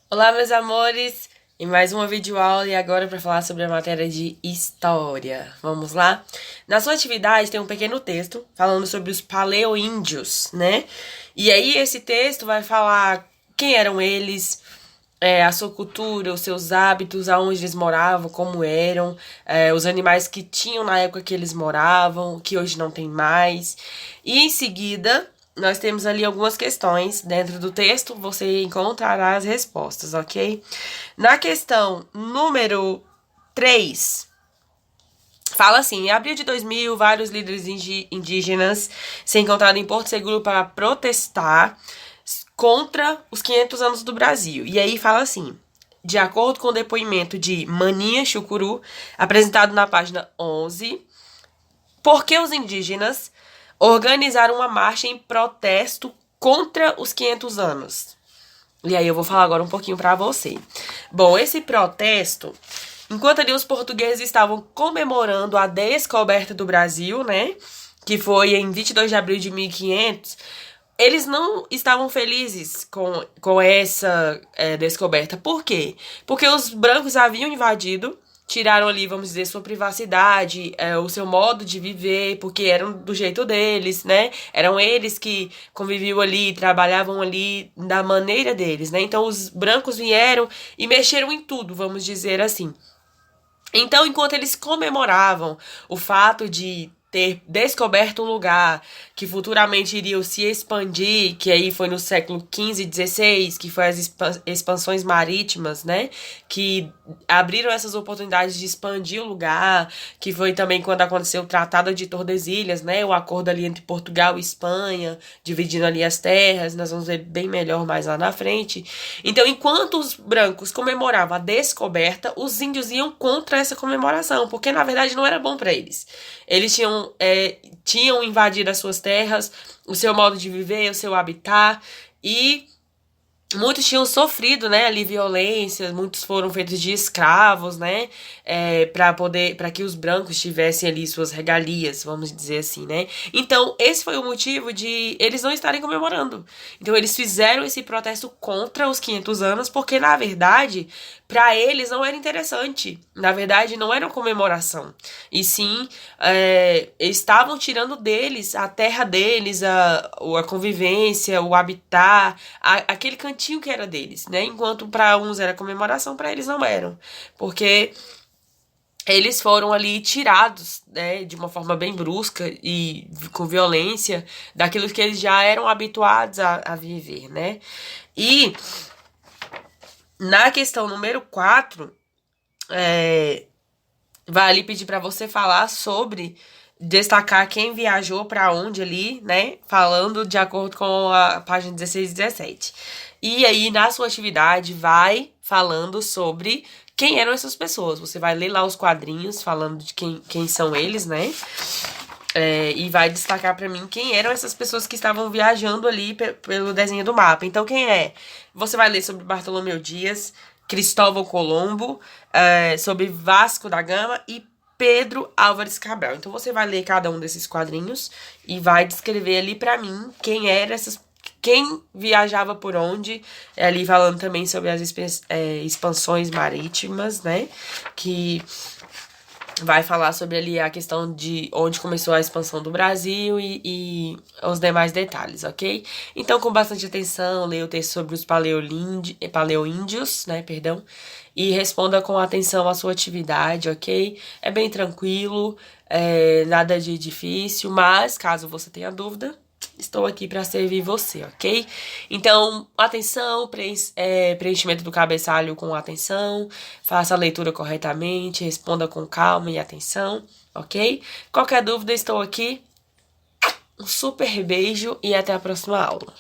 Olá, meus amores! Em mais uma videoaula e agora para falar sobre a matéria de História. Vamos lá? Na sua atividade tem um pequeno texto falando sobre os paleoíndios, né? E aí esse texto vai falar quem eram eles, a sua cultura, os seus hábitos, aonde eles moravam, como eram, os animais que tinham na época que eles moravam, que hoje não tem mais. E em seguida, nós temos ali algumas questões dentro do texto, você encontrará as respostas, ok? Na questão número 3, fala assim: em abril de 2000, vários líderes indígenas se encontraram em Porto Seguro para protestar contra os 500 anos do Brasil. E aí fala assim: de acordo com o depoimento de Maninha Chucuru, apresentado na página 11, por que os indígenas organizaram uma marcha em protesto contra os 500 anos? E aí eu vou falar agora um pouquinho para você. Bom, esse protesto, enquanto ali os portugueses estavam comemorando a descoberta do Brasil, né, que foi em 22 de abril de 1500, eles não estavam felizes com essa descoberta. Por quê? Porque os brancos haviam invadido, tiraram ali, vamos dizer, sua privacidade, o seu modo de viver, porque eram do jeito deles, né? Eram eles que conviviam ali, trabalhavam ali da maneira deles, né? Então os brancos vieram e mexeram em tudo, vamos dizer assim. Então, enquanto eles comemoravam o fato de ter descoberto um lugar que futuramente iriam se expandir, que aí foi no século XV e XVI, que foi as expansões marítimas, né? Que abriram essas oportunidades de expandir o lugar, que foi também quando aconteceu o Tratado de Tordesilhas, né? O acordo ali entre Portugal e Espanha, dividindo ali as terras, nós vamos ver bem melhor mais lá na frente. Então, enquanto os brancos comemoravam a descoberta, os índios iam contra essa comemoração, porque na verdade não era bom para eles. Eles tinham invadido as suas terras, o seu modo de viver, o seu habitat, e muitos tinham sofrido, né, ali violência, muitos foram feitos de escravos, né, para que os brancos tivessem ali suas regalias, vamos dizer assim, né. Então, esse foi o motivo de eles não estarem comemorando. Então, eles fizeram esse protesto contra os 500 anos, porque, na verdade, para eles não era interessante. Na verdade, não era uma comemoração. E sim, estavam tirando deles a terra deles, a convivência, o habitat, aquele cantinho que era deles, né? Enquanto para uns era comemoração, para eles não eram. Porque eles foram ali tirados, né, de uma forma bem brusca e com violência, daquilo que eles já eram habituados a viver, né? E na questão número 4, vai ali pedir para você falar sobre destacar quem viajou para onde ali, né? Falando de acordo com a página 16 e 17. E aí, na sua atividade, vai falando sobre quem eram essas pessoas. Você vai ler lá os quadrinhos falando de quem são eles, né? E vai destacar para mim quem eram essas pessoas que estavam viajando ali pelo desenho do mapa. Então, quem é? Você vai ler sobre Bartolomeu Dias, Cristóvão Colombo, sobre Vasco da Gama e Pedro Álvares Cabral. Então, você vai ler cada um desses quadrinhos e vai descrever ali para mim quem viajava por onde, ali falando também sobre as expansões marítimas, né? Que vai falar sobre ali a questão de onde começou a expansão do Brasil e os demais detalhes, ok? Então, com bastante atenção, leia o texto sobre os paleoíndios, né, perdão, e responda com atenção à sua atividade, ok? É bem tranquilo, nada de difícil, mas caso você tenha dúvida, estou aqui para servir você, ok? Então, atenção, preenchimento do cabeçalho com atenção, faça a leitura corretamente, responda com calma e atenção, ok? Qualquer dúvida, estou aqui. Um super beijo e até a próxima aula.